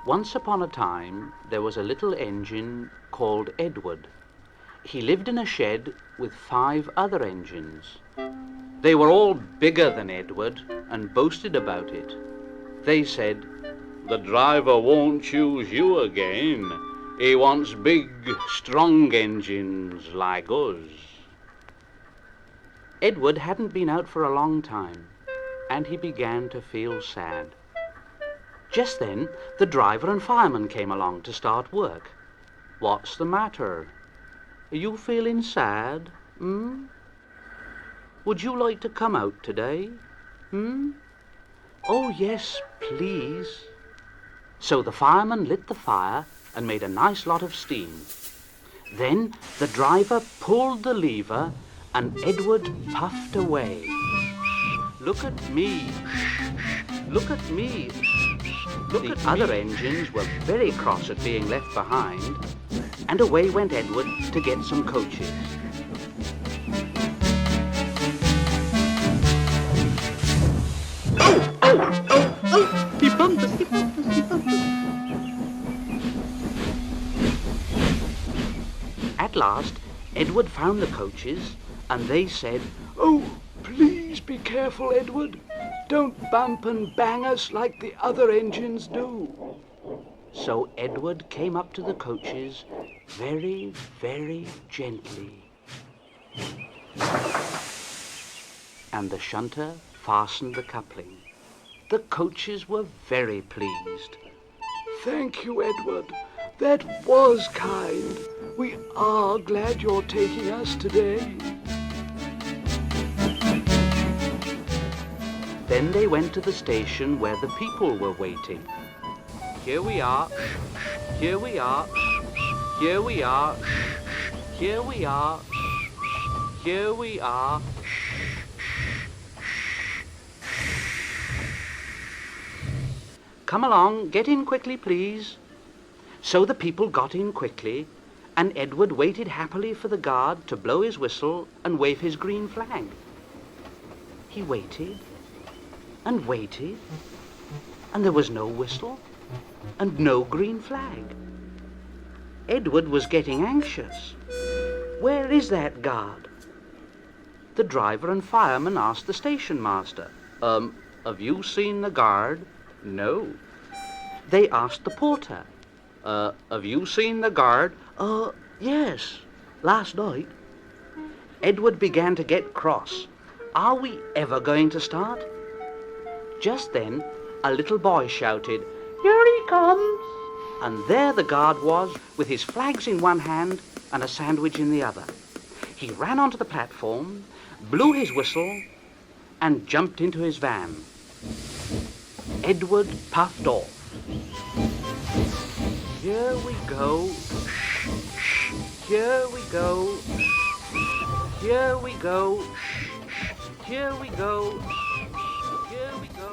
Once upon a time, there was a little engine called Edward. He lived in a shed with 5 other engines. They were all bigger than Edward and boasted about it. They said, "The driver won't choose you again. He wants big, strong engines like us." Edward hadn't been out for a long time, and he began to feel sad. Just then, the driver and fireman came along to start work. "What's the matter? Are you feeling sad? Would you like to come out today? Oh, yes, please." So the fireman lit the fire and made a nice lot of steam. Then the driver pulled the lever and Edward puffed away. "Look at me. Look at me." The other engines were very cross at being left behind, and away went Edward to get some coaches. Oh! He bumped us, he bumped us, he bumped us. At last, Edward found the coaches, and they said, "Oh, please be careful, Edward. Don't bump and bang us like the other engines do." So Edward came up to the coaches very, very gently. And the shunter fastened the coupling. The coaches were very pleased. "Thank you, Edward. That was kind. We are glad you're taking us today." Then they went to the station where the people were waiting. "Here we are. Here we are. Here we are. Here we are. Here we are. Come along, get in quickly, please." So the people got in quickly, and Edward waited happily for the guard to blow his whistle and wave his green flag. He waited and waited, and there was no whistle and no green flag. Edward was getting anxious. Where is that guard? The driver and fireman asked the station master, "Have you seen the guard?" "No." They asked the porter, "Have you seen the guard?" Yes, last night." Edward began to get cross. Are we ever going to start? Just then, a little boy shouted, "Here he comes!" And there the guard was, with his flags in one hand and a sandwich in the other. He ran onto the platform, blew his whistle, and jumped into his van. Edward puffed off. Here we go. Here we go. Here we go. Here we go. Here we go.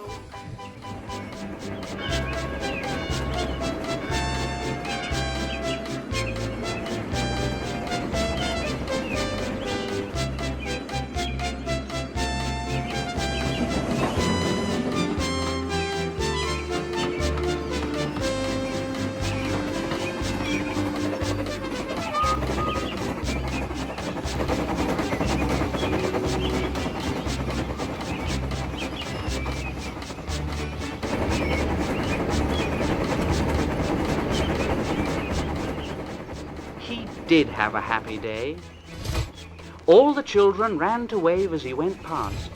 Did have a happy day. All the children ran to wave as he went past.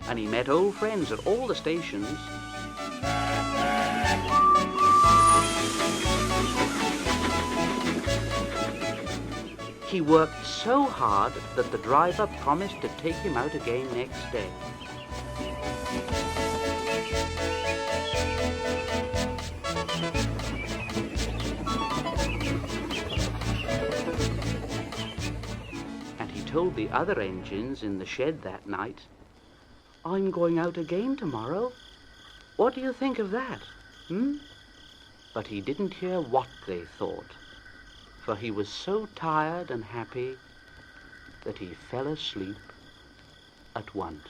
And he met old friends at all the stations. He worked so hard that the driver promised to take him out again next day. Told the other engines in the shed that night, "I'm going out again tomorrow. What do you think of that? But he didn't hear what they thought, for he was so tired and happy that he fell asleep at once.